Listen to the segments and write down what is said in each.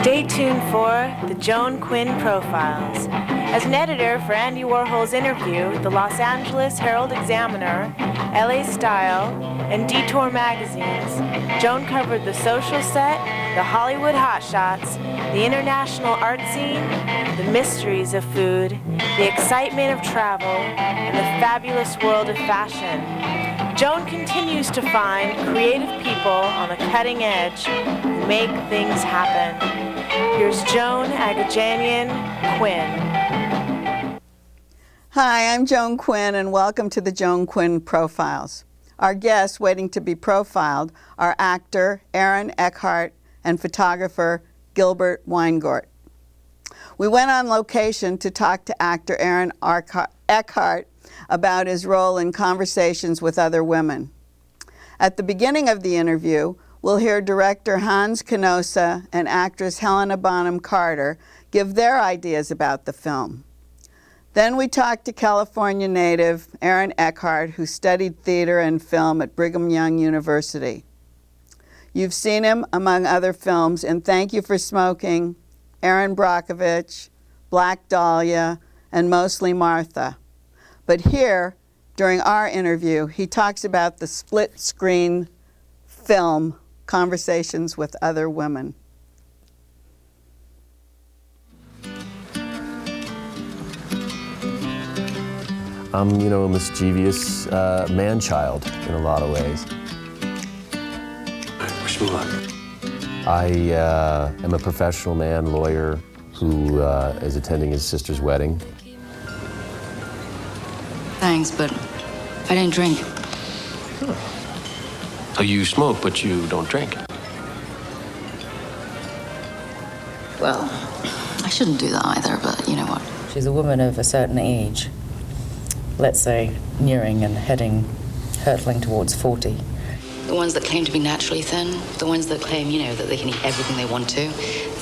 Stay tuned for the Joan Quinn Profiles. As an editor for Andy Warhol's Interview, the Los Angeles Herald-Examiner, LA Style, and Detour magazines, Joan covered the social set, the Hollywood hotshots, the international art scene, the mysteries of food, the excitement of travel, and the fabulous world of fashion. Joan continues to find creative people on the cutting edge who make things happen. Here's Joan Agajanian Quinn. Hi, I'm Joan Quinn, and welcome to the Joan Quinn Profiles. Our guests waiting to be profiled are actor Aaron Eckhart and photographer Gilbert Weingourt. We went on location to talk to actor Aaron Eckhart about his role in Conversations with Other Women. At the beginning of the interview, we'll hear director Hans Canosa and actress Helena Bonham Carter give their ideas about the film. Then we talked to California native Aaron Eckhart, who studied theater and film at Brigham Young University. You've seen him, among other films, in Thank You for Smoking, Erin Brockovich, Black Dahlia, and Mostly Martha. But here, during our interview, he talks about the split-screen film Conversations with Other Women. I'm, a mischievous man-child in a lot of ways. Wish me luck. I am a professional man, lawyer, who is attending his sister's wedding. Thanks, but I didn't drink. Oh, you smoke, but you don't drink. Well, I shouldn't do that either, but you know what? She's a woman of a certain age, let's say nearing and hurtling towards 40. The ones that claim to be naturally thin, the ones that claim, that they can eat everything they want to,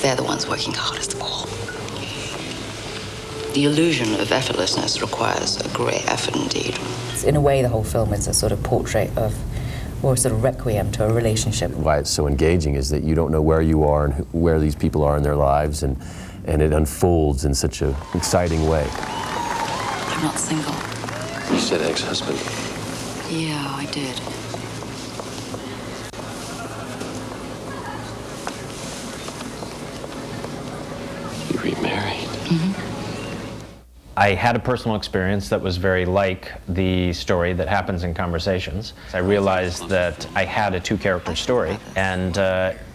they're the ones working hardest of all. The illusion of effortlessness requires a great effort indeed. In a way, the whole film is a sort of portrait of, or a sort of requiem to a relationship. Why it's so engaging is that you don't know where you are and where these people are in their lives, and it unfolds in such an exciting way. I'm not single. You said ex-husband. Yeah, I did. You remarried. Mm-hmm. I had a personal experience that was very like the story that happens in Conversations. I realized that I had a two-character story, and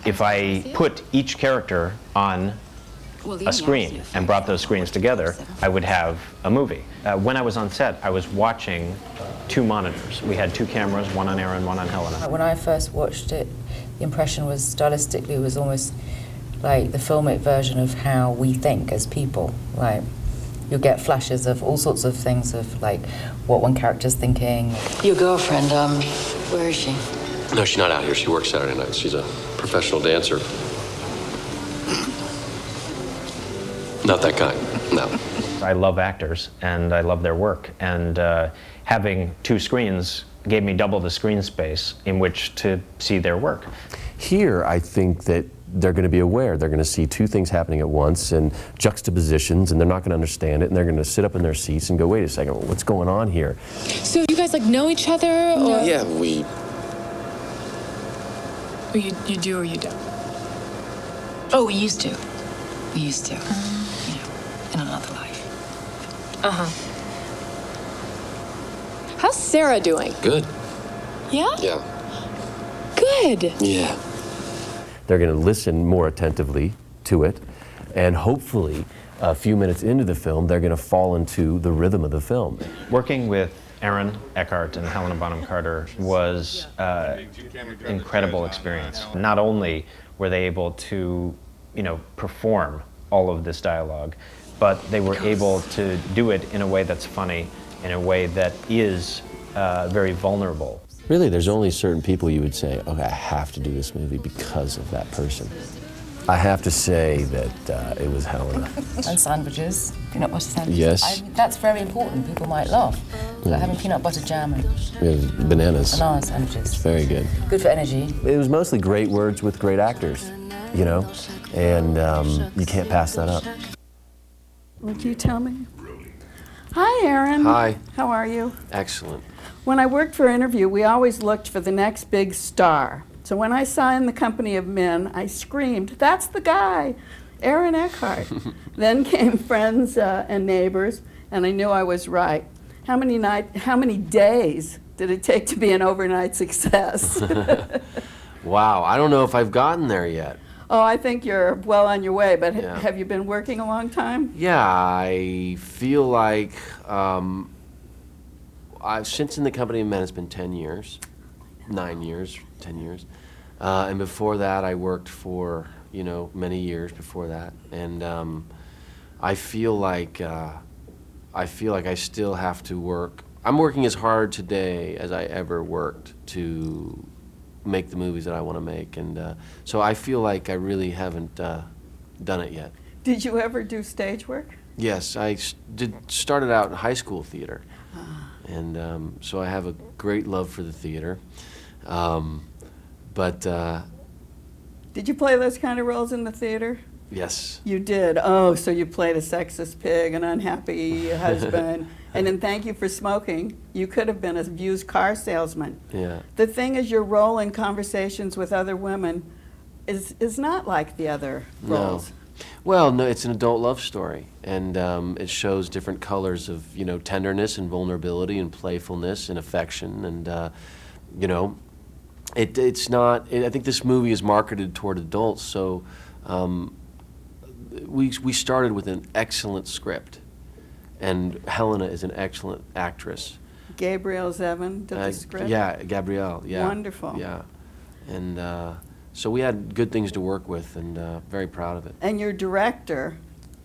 if I put each character on a screen and brought those screens together, I would have a movie. When I was on set, I was watching two monitors. We had two cameras, one on Aaron, one on Helena. When I first watched it, the impression was stylistically was almost like the filmic version of how we think as people. Like, you'll get flashes of all sorts of things of like what one character's thinking. Your girlfriend, where is she? No, she's not out here. She works Saturday nights. She's a professional dancer. Not that kind, no. I love actors, and I love their work, and having two screens gave me double the screen space in which to see their work. Here, I think that they're going to be aware. They're going to see two things happening at once and juxtapositions, and they're not going to understand it, and they're going to sit up in their seats and go, wait a second, what's going on here? So you guys know each other, or? Yeah, we... Or you do or you don't? Oh, we used to. We used to. In another life. Uh-huh. How's Sarah doing? Good. Yeah? Yeah. Good. Yeah. They're going to listen more attentively to it, and hopefully a few minutes into the film, they're going to fall into the rhythm of the film. Working with Aaron Eckhart and Helena Bonham Carter was an incredible experience. Not only were they able to, perform all of this dialogue, but they were able to do it in a way that's funny, in a way that is very vulnerable. Really, there's only certain people you would say, okay, I have to do this movie because of that person. I have to say that it was Helena. And sandwiches, peanut butter sandwiches. Yes. That's very important. People might laugh. Like having peanut butter jam and Bananas. banana sandwiches. It's very good. Good for energy. It was mostly great words with great actors. you know, and you can't pass that up. Would you tell me? Hi, Aaron. Hi. How are you? Excellent. When I worked for Interview, we always looked for the next big star. So when I saw In the Company of Men, I screamed, "That's the guy, Aaron Eckhart." Then came Friends and Neighbors, and I knew I was right. How many days did it take to be an overnight success? Wow, I don't know if I've gotten there yet. Oh, I think you're well on your way, but Yeah. have you been working a long time? Yeah, I feel like since In the Company of Men, it's been 10 years, 9 years, 10 years. And before that, I worked for, many years before that. And I feel like I still have to work. I'm working as hard today as I ever worked to make the movies that I want to make. And so I feel like I really haven't done it yet. Did you ever do stage work? Yes, I started out in high school theater, and so I have a great love for the theater. But Did you play those kind of roles in the theater? yes, You did. Oh, so you played a sexist pig, an unhappy husband, and in Thank You for Smoking, you could have been a used car salesman. yeah, The thing is, your role in Conversations with Other Women is not like the other No. roles. Well, no, it's an adult love story, and it shows different colors of tenderness and vulnerability and playfulness and affection, and it's not. I think this movie is marketed toward adults, so we started with an excellent script, and Helena is an excellent actress. Gabrielle Zevin did the script? Yeah, Gabrielle. Yeah, Wonderful. Yeah, and so we had good things to work with, and very proud of it. And your director,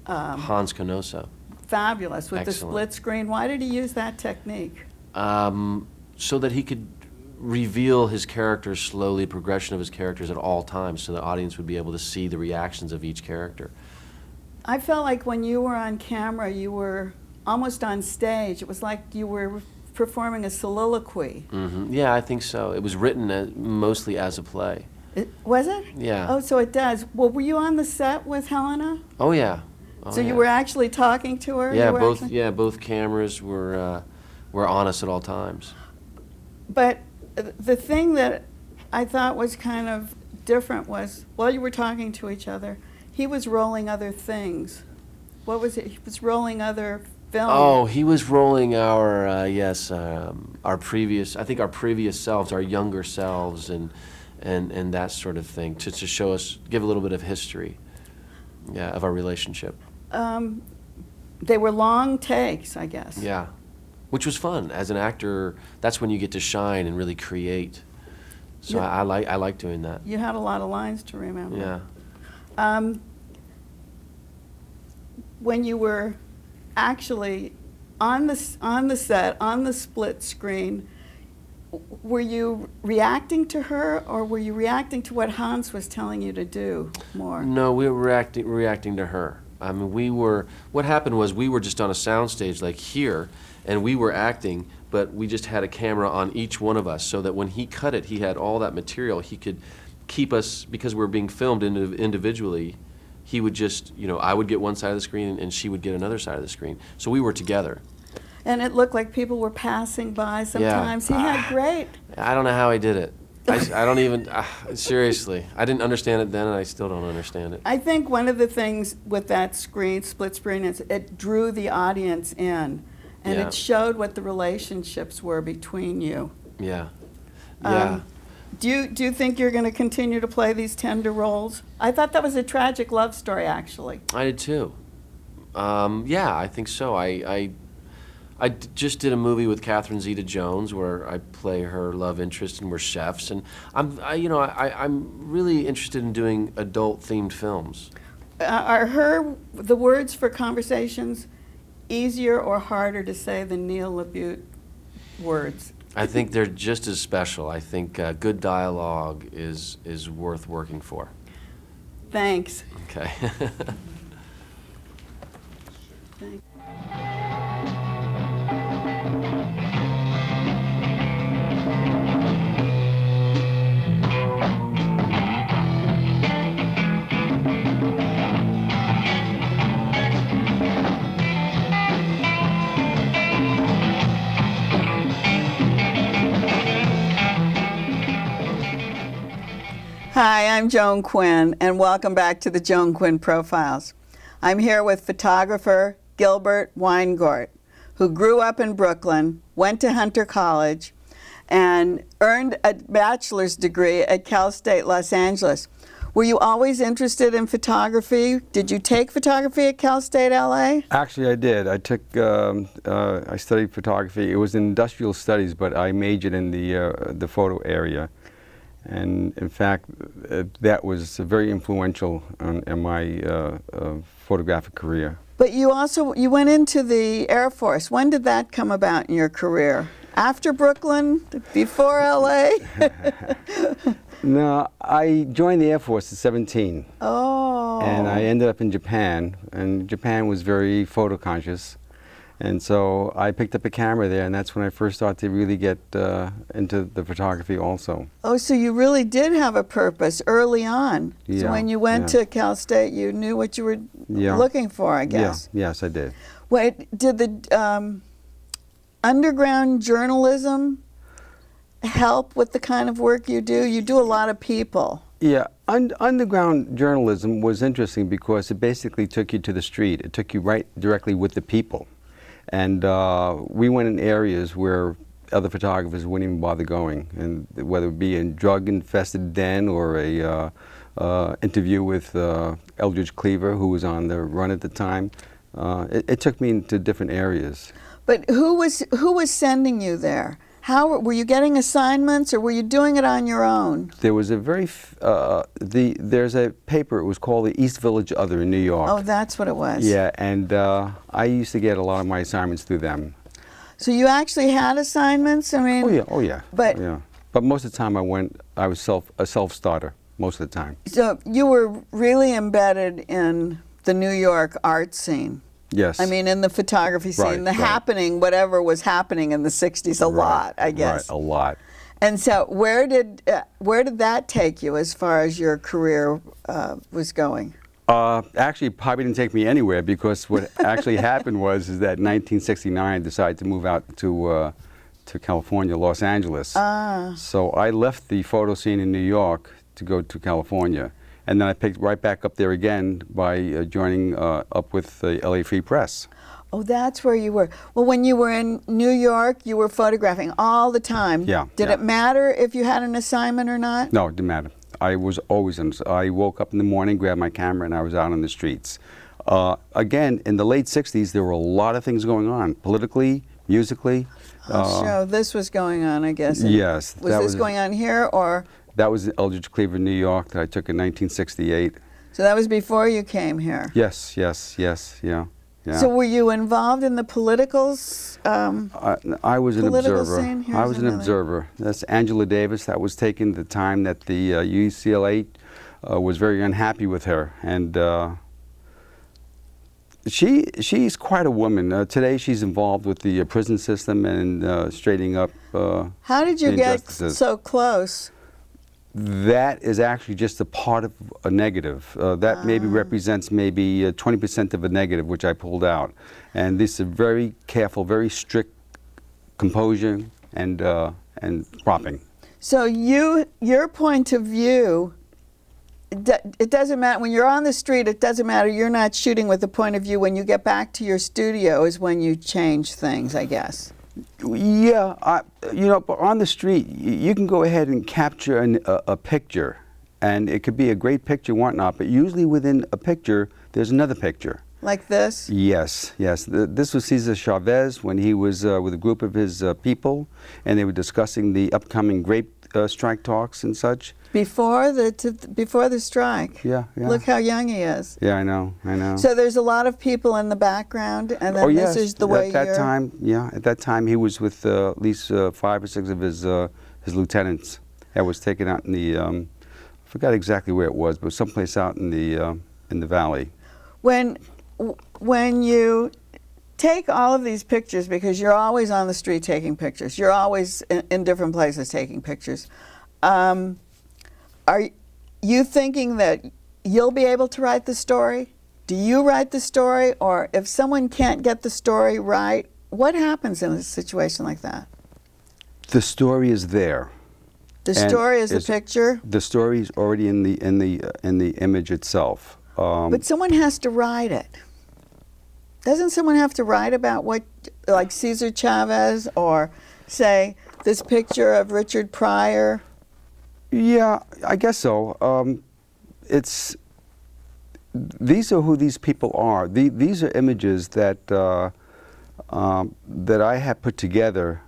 Hans Canosa. fabulous, with the Excellent. split screen. Why did he use that technique? So that he could reveal his characters slowly, progression of his characters at all times, so the audience would be able to see the reactions of each character. I felt like when you were on camera, you were almost on stage. It was like you were performing a soliloquy. Yeah, I think so. It was written mostly as a play. Was it? Yeah. Oh, so it does. Well, were you on the set with Helena? Oh yeah. Oh, So you yeah. were actually talking to her? Yeah, You were both. actually- Yeah, both cameras were on us at all times. But the thing that I thought was kind of different was, while you were talking to each other, he was rolling other things. What was it? He was rolling other films. Oh, he was rolling our our previous. I think our previous selves, our younger selves, and that sort of thing, to show us, give a little bit of history, yeah, of our relationship. They were long takes, I guess. Yeah, which was fun. As an actor, that's when you get to shine and really create. So Yeah. I like doing that. You had a lot of lines to remember. Yeah. When you were actually on the set, on the split screen, were you reacting to her, or were you reacting to what Hans was telling you to do more? No, we were reacting to her. I mean, what happened was we were just on a soundstage like here, and we were acting, but we just had a camera on each one of us, so that when he cut it, he had all that material. He could keep us, because we were being filmed individually, he would just, I would get one side of the screen and she would get another side of the screen. So we were together. And it looked like people were passing by sometimes. He had great. I don't know how he did it. I don't even, seriously. I didn't understand it then, and I still don't understand it. I think one of the things with that screen, split screen, is it drew the audience in, and Yeah. it showed what the relationships were between you. Yeah. Yeah. Do you think you're going to continue to play these tender roles? I thought that was a tragic love story, actually. I did too. Yeah, I think so. I just did a movie with Catherine Zeta-Jones where I play her love interest, and we're chefs. And I'm really interested in doing adult-themed films. Are the words for Conversations easier or harder to say than Neil LaBute words? I think they're just as special. I think good dialogue is worth working for. Thanks. Okay. Hi, I'm Joan Quinn, and welcome back to the Joan Quinn Profiles. I'm here with photographer Gilbert Weingourt, who grew up in Brooklyn, went to Hunter College, and earned a bachelor's degree at Cal State Los Angeles. Were you always interested in photography? Did you take photography at Cal State LA? Actually, I did. I studied photography. It was in industrial studies, but I majored in the photo area. And in fact, that was very influential in my photographic career. But you went into the Air Force. When did that come about in your career? After Brooklyn? Before LA? No, I joined the Air Force at 17. Oh. And I ended up in Japan, and Japan was very photo conscious. And so I picked up a camera there, and that's when I first started to really get into the photography also. Oh, so you really did have a purpose early on. Yeah, So when you went to Cal State, you knew what you were looking for, I guess. Yeah, yes, I did. Wait, did the underground journalism help with the kind of work you do? You do a lot of people. Yeah, underground journalism was interesting because it basically took you to the street. It took you right directly with the people. And we went in areas where other photographers wouldn't even bother going, and whether it be a drug-infested den or a interview with Eldridge Cleaver, who was on the run at the time. It took me into different areas. But who was sending you there? How were you getting assignments, or were you doing it on your own? There was a there's a paper. It was called the East Village Other in New York. Oh, that's what it was. Yeah, and I used to get a lot of my assignments through them. So you actually had assignments? I mean. Oh yeah. But yeah. But most of the time I was a self-starter most of the time. So you were really embedded in the New York art scene. Yes. I mean, in the photography scene, Right. happening, whatever was happening in the 60s, a lot, I guess. Right, a lot. And so where did that take you as far as your career was going? Actually, it probably didn't take me anywhere, because what actually happened was that in 1969 I decided to move out to California, Los Angeles. So I left the photo scene in New York to go to California. And then I picked right back up there again by joining up with the LA Free Press. Oh, that's where you were. Well, when you were in New York, you were photographing all the time. Yeah. Did it matter if you had an assignment or not? No, it didn't matter. I was always I woke up in the morning, grabbed my camera, and I was out on the streets. Again, in the late 60s, there were a lot of things going on, politically, musically. So this was going on, I guess. Yes. Was this going on here, or? That was in Eldridge Cleaver, New York, that I took in 1968. So that was before you came here? Yes, yeah. So were you involved in the politicals? I was an observer. Scene? I was an observer. That's Angela Davis. That was taken at the time that the UCLA was very unhappy with her. And she's quite a woman. Today she's involved with the prison system and straightening up How did you get injustices. so close? That is actually just a part of a negative. That maybe represents maybe 20% of a negative, which I pulled out. And this is very careful, very strict composure and cropping. So your point of view, it doesn't matter, when you're on the street, it doesn't matter, you're not shooting with a point of view. When you get back to your studio is when you change things, I guess. Yeah, but on the street, you can go ahead and capture a picture, and it could be a great picture, whatnot, but usually within a picture, there's another picture. Like this? Yes. This was Cesar Chavez when he was with a group of his people, and they were discussing the upcoming grape strike talks and such. Before the strike. Yeah. Look how young he is. Yeah, I know. So there's a lot of people in the background, and then this is the way at that time he was with at least 5 or 6 of his lieutenants. That was taken out in the I forgot exactly where it was, but someplace out in the valley. When you take all of these pictures, because you're always on the street taking pictures, you're always in different places taking pictures. Are you thinking that you'll be able to write the story? Do you write the story? Or if someone can't get the story right, what happens in a situation like that? The story is there. The story is the picture? The story is already in the image itself. But someone has to write it. Doesn't someone have to write about what, like Cesar Chavez, or say this picture of Richard Pryor? Yeah, I guess so. These are who these people are. These are images that that I have put together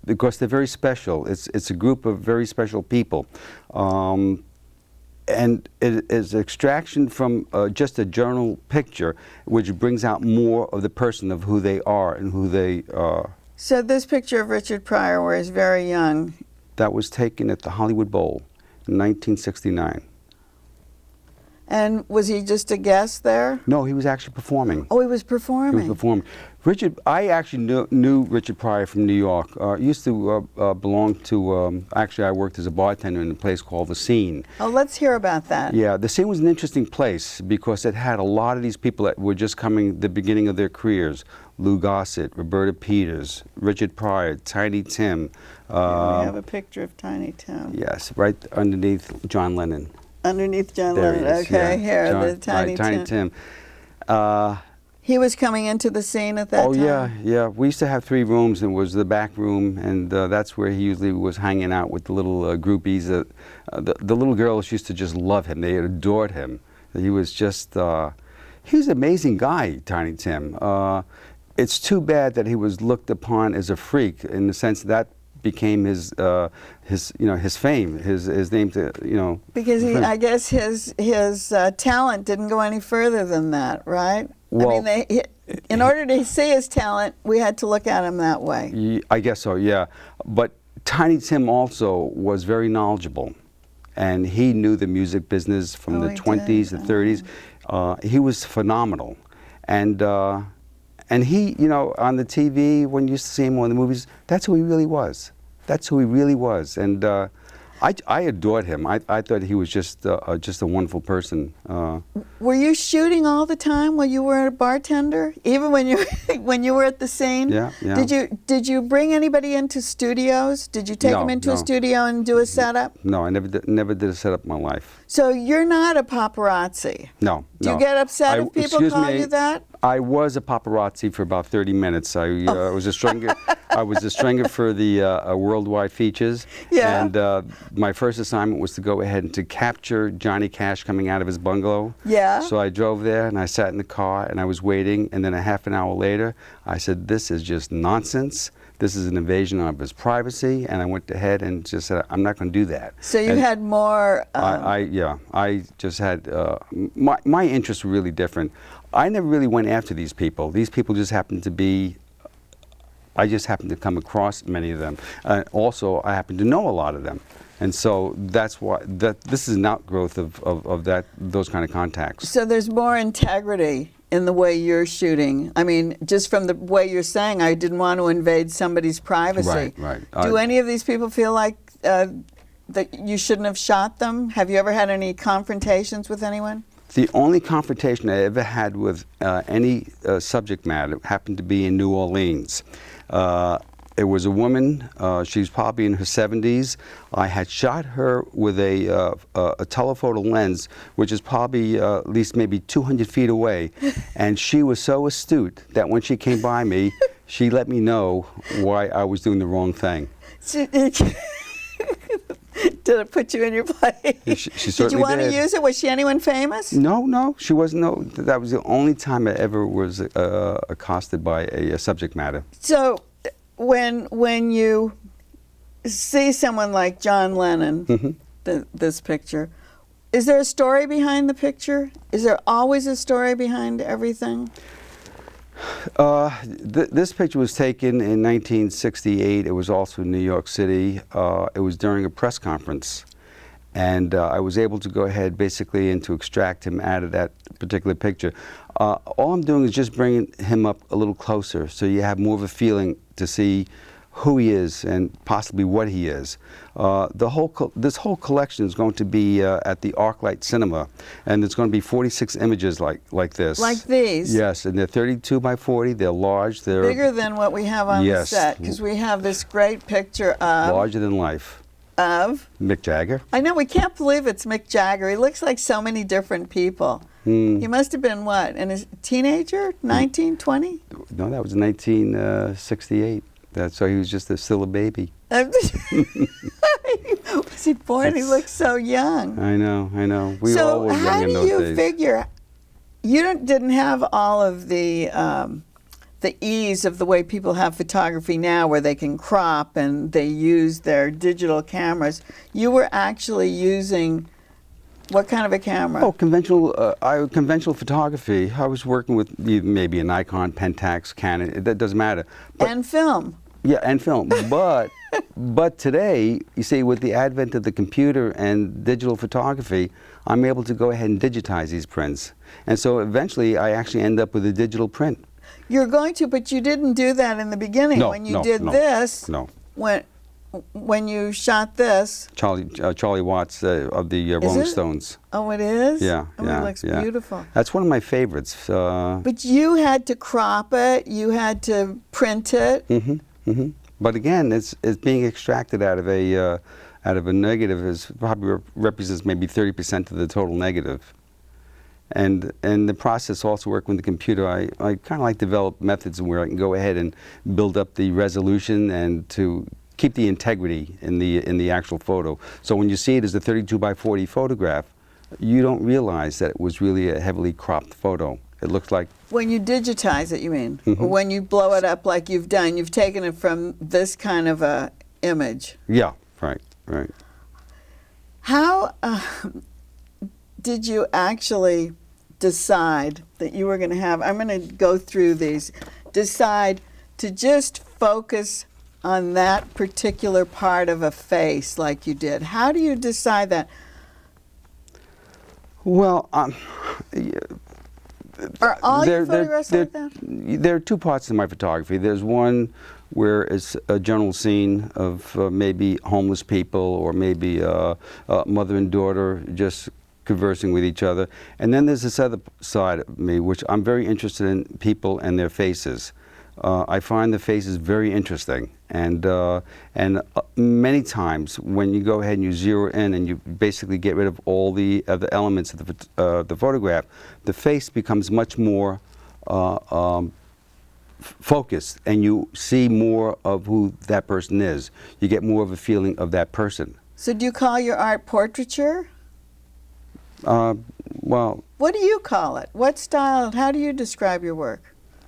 because they're very special. It's a group of very special people. And it is extraction from just a journal picture, which brings out more of the person, of who they are and who they are. So this picture of Richard Pryor, where he's very young. That was taken at the Hollywood Bowl in 1969. And was he just a guest there? No, he was actually performing. Oh, he was performing. He was performing. I actually knew Richard Pryor from New York. Used to belong to, actually I worked as a bartender in a place called The Scene. Oh, let's hear about that. Yeah, The Scene was an interesting place because it had a lot of these people that were just coming the beginning of their careers. Lou Gossett, Roberta Peters, Richard Pryor, Tiny Tim. Here we have a picture of Tiny Tim. Yes, right underneath John Lennon. Underneath John There Lennon. he is, Okay, yeah. here, the Tiny Tim. He was coming into the scene at that time? Oh, yeah. We used to have 3 rooms, and it was the back room, and that's where he usually was hanging out with the little groupies. The little girls used to just love him. They adored him. He was just, he was an amazing guy, Tiny Tim. It's too bad that he was looked upon as a freak, in the sense that became his fame, his name, Because I guess his talent didn't go any further than that, right? Well, I mean, in order to see his talent, we had to look at him that way. I guess so, yeah. But Tiny Tim also was very knowledgeable, and he knew the music business from the 20s, the 30s. He was phenomenal, and he, on the TV, when you used to see him on the movies, that's who he really was. That's who he really was, and I adored him. I thought he was just a wonderful person. Were you shooting all the time while you were a bartender, even when you were at the scene? Yeah. Did you bring anybody into studios? Did you take them into a studio and do a setup? No, I never did a setup in my life. So you're not a paparazzi? No. Do you get upset if people call you that? I was a paparazzi for about 30 minutes. I was a stringer. I was a stringer for the worldwide features. Yeah. And my first assignment was to go ahead and to capture Johnny Cash coming out of his bungalow. Yeah. So I drove there and I sat in the car and I was waiting. And then a half an hour later, I said, "This is just nonsense. This is an invasion of his privacy." And I went ahead and just said, "I'm not going to do that." So you had more. I just had my interests were really different. I never really went after these people. These people just happened to be. I just happened to come across many of them. Also, I happen to know a lot of them, and so that's why this is an outgrowth of those kind of contacts. So there's more integrity in the way you're shooting. I mean, just from the way you're saying, I didn't want to invade somebody's privacy. Right. Do any of these people feel like that you shouldn't have shot them? Have you ever had any confrontations with anyone? The only confrontation I ever had with any subject matter happened to be in New Orleans. It was a woman. She was probably in her 70s. I had shot her with a telephoto lens, which is probably at least maybe 200 feet away. And she was so astute that when she came by me, she let me know why I was doing the wrong thing. Did it put you in your place? She certainly did. Did you want to use it? Was she anyone famous? No, she wasn't. No, that was the only time I ever was accosted by a subject matter. So, when you see someone like John Lennon, this picture, is there a story behind the picture? Is there always a story behind everything? This picture was taken in 1968. It was also in New York City. It was during a press conference. And I was able to go ahead basically and to extract him out of that particular picture. All I'm doing is just bringing him up a little closer so you have more of a feeling to see who he is and possibly what he is. This whole collection is going to be at the ArcLight Cinema, and there's going to be 46 images like this. Like these? Yes, and they're 32 by 40. They're large. They're bigger than what we have on the set, because we have this great picture of larger than life. of? Mick Jagger. I know, we can't believe it's Mick Jagger. He looks like so many different people. He must have been what, and a teenager, 19, 20? No, that was 1968. So he was just still a baby. Was he born? He looks so young. I know. We so all were young in those days. how do you figure, you didn't have all of the ease of the way people have photography now, where they can crop and they use their digital cameras. You were actually using what kind of a camera? Oh, conventional photography. I was working with maybe a Nikon, Pentax, Canon. That doesn't matter. And film. Yeah, and film. But today, you see, with the advent of the computer and digital photography, I'm able to go ahead and digitize these prints. And so eventually, I actually end up with a digital print. You're going to, but you didn't do that in the beginning. No, when you did this. No. When you shot this. Charlie Watts of the Rolling Stones. Oh, it is? Yeah. Oh, it looks beautiful. That's one of my favorites. But you had to crop it. You had to print it. But again, it's being extracted out of a negative. Is probably represents maybe 30% of the total negative. And the process also work with the computer. I kind of like develop methods where I can go ahead and build up the resolution and to keep the integrity in the actual photo. So when you see it as a 32 by 40 photograph, you don't realize that it was really a heavily cropped photo. It looks like... When you digitize it, you mean? Or when you blow it up like you've done, you've taken it from this kind of a image. Yeah, right. How did you actually decide that you were going to have, I'm going to go through these, decide to just focus on that particular part of a face like you did? How do you decide that? Well, are all your photographs like that? There are two parts to my photography. There's one where it's a general scene of maybe homeless people or maybe mother and daughter just conversing with each other. And then there's this other side of me, which I'm very interested in people and their faces. I find the faces very interesting, and many times when you go ahead and you zero in and you basically get rid of all the other elements of the photograph, the face becomes much more focused, and you see more of who that person is. You get more of a feeling of that person. So do you call your art portraiture? Well... What do you call it? What style? How do you describe your work?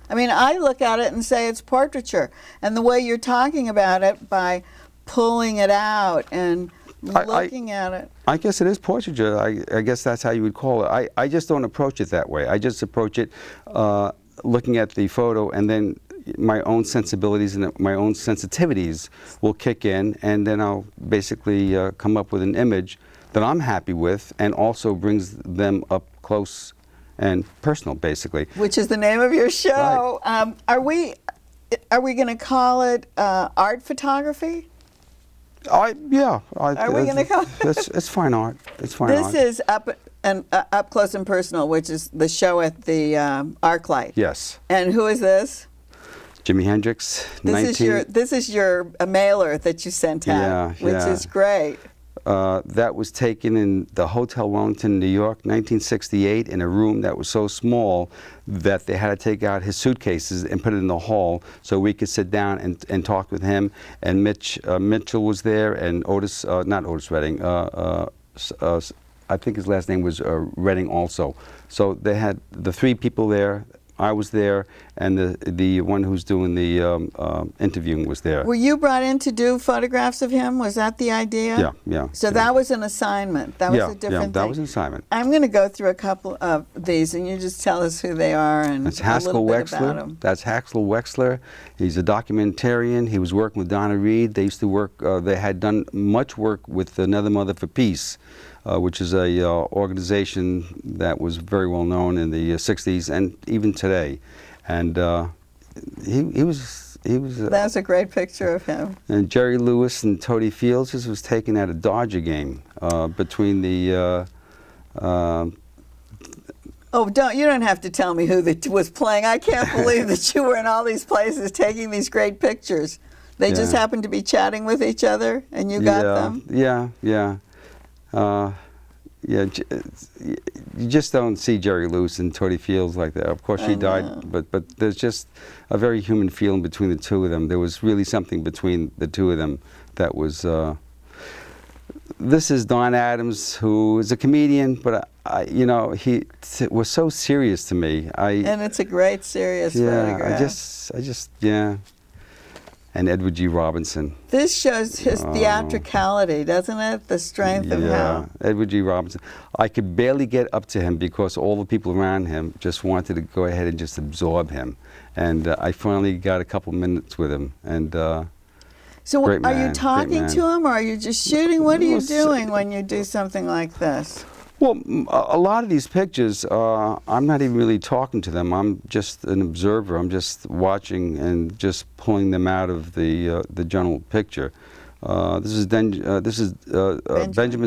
I mean, I look at it and say it's portraiture. And the way you're talking about it, by pulling it out and looking at it. I guess it is portraiture. I guess that's how you would call it. I just don't approach it that way. I just approach it looking at the photo, and then my own sensibilities and my own sensitivities will kick in, and then I'll basically come up with an image that I'm happy with and also brings them up close and personal, basically. Which is the name of your show. Right. Are we going to call it art photography? Yeah. Are we going to call it? It's fine art. It's fine art. This is up close and personal, which is the show at the ArcLight. Yes. And who is this? Jimi Hendrix. This is your mailer that you sent out, which is great. That was taken in the Hotel Wellington, New York, 1968, in a room that was so small that they had to take out his suitcases and put it in the hall so we could sit down and talk with him. And Mitchell was there, and not Otis Redding, I think his last name was Redding also. So they had the three people there. I was there, and the one who's doing the interviewing was there. Were you brought in to do photographs of him? Was that the idea? Yeah. So that was an assignment. That was a different thing. That was an assignment. I'm going to go through a couple of these, and you just tell us who they are and That's a little bit about them. That's Haskell Wexler. He's a documentarian. He was working with Donna Reed. They used to work. They had done much work with Another Mother for Peace, which is a organization that was very well known in the 60s and even today. And he was. That's a great picture of him. And Jerry Lewis and Toady Fields. This was taken at a Dodger game between the. You don't have to tell me who was playing. I can't believe that you were in all these places taking these great pictures. They just Yeah. happened to be chatting with each other, and you got them? Yeah, yeah. You just don't see Jerry Lewis and Tony Fields like that. Of course, she died, but there's just a very human feeling between the two of them. There was really something between the two of them that was. This is Don Adams, who is a comedian, but he was so serious to me. And it's a great, serious photograph. I just, and Edward G. Robinson. This shows his theatricality, doesn't it? The strength of how. Edward G. Robinson. I could barely get up to him because all the people around him just wanted to go ahead and just absorb him. And I finally got a couple minutes with him. And so great are man, you talking to him, or are you just shooting? What are you doing when you do something like this? Well, a lot of these pictures, I'm not even really talking to them. I'm just an observer. I'm just watching and just pulling them out of the general picture. This is Benjamin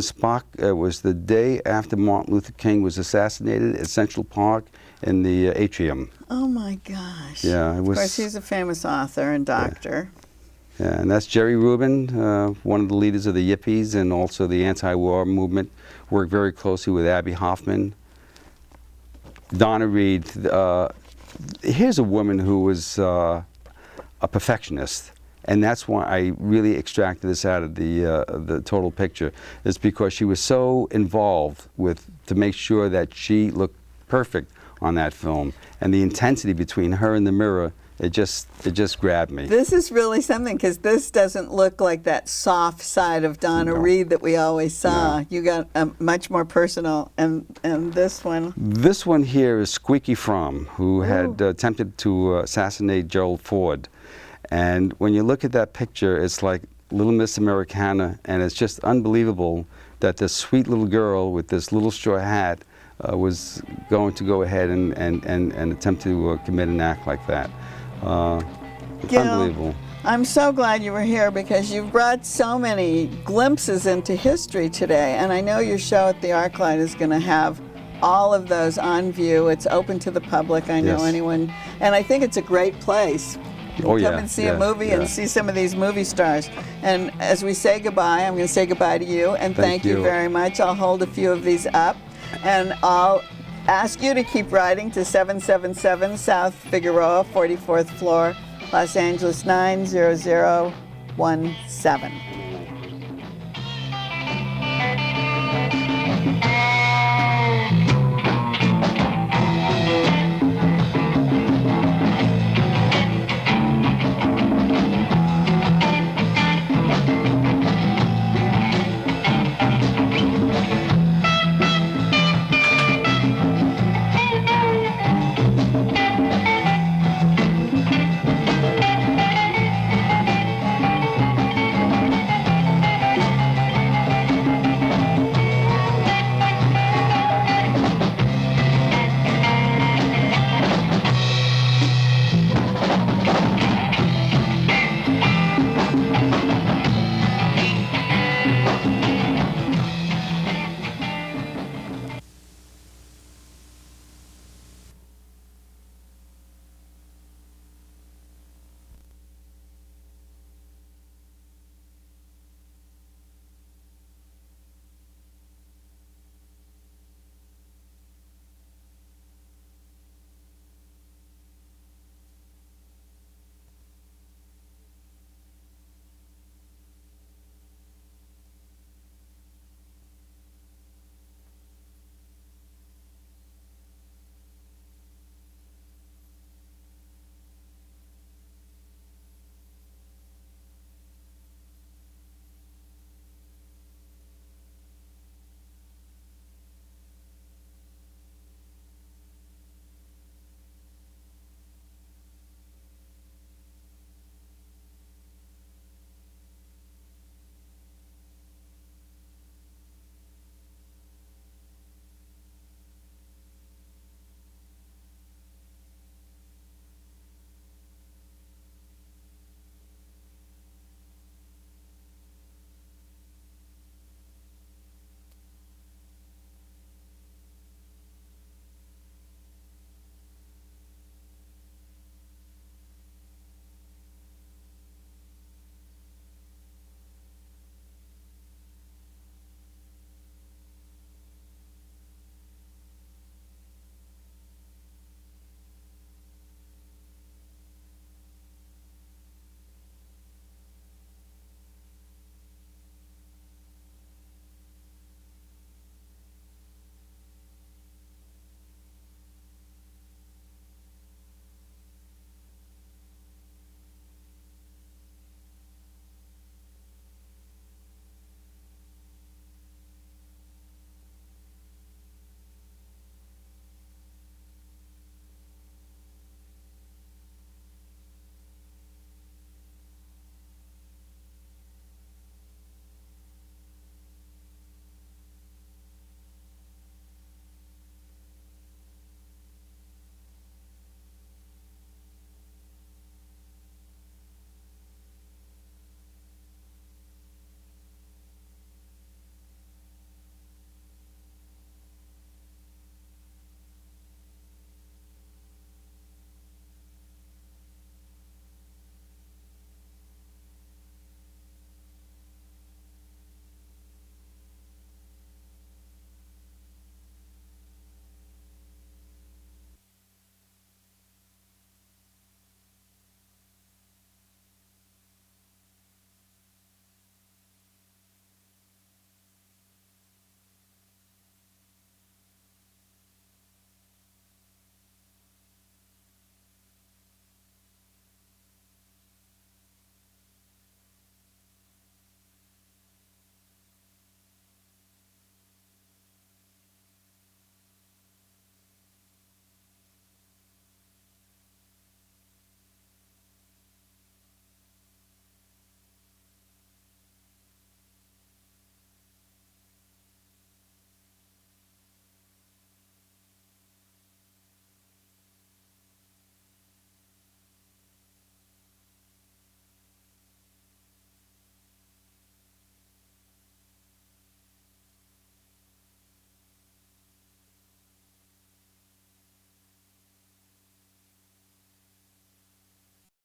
Spock. It was the day after Martin Luther King was assassinated at Central Park in the atrium. Oh my gosh! Yeah, it was. Of course, he's a famous author and doctor. Yeah, and that's Jerry Rubin, one of the leaders of the Yippies and also the anti-war movement. Worked very closely with Abby Hoffman. Donna Reed. Here's a woman who was a perfectionist, and that's why I really extracted this out of the total picture. Is because she was so involved to make sure that she looked perfect on that film, and the intensity between her and the mirror. It just grabbed me. This is really something, because this doesn't look like that soft side of Donna Reed that we always saw. No. You got a much more personal, and this one. This one here is Squeaky Fromm, who had attempted to assassinate Gerald Ford. And when you look at that picture, it's like Little Miss Americana, and it's just unbelievable that this sweet little girl with this little straw hat was going to go ahead and attempt to commit an act like that. Gil, unbelievable. I'm so glad you were here, because you've brought so many glimpses into history today, and I know your show at the ArcLight is going to have all of those on view. It's open to the public. I know anyone, and I think it's a great place. Come and see a movie and see some of these movie stars. And as we say goodbye, I'm going to say goodbye to you, and thank you very much. I'll hold a few of these up, and I'll ask you to keep writing to 777 South Figueroa, 44th floor, Los Angeles 90017.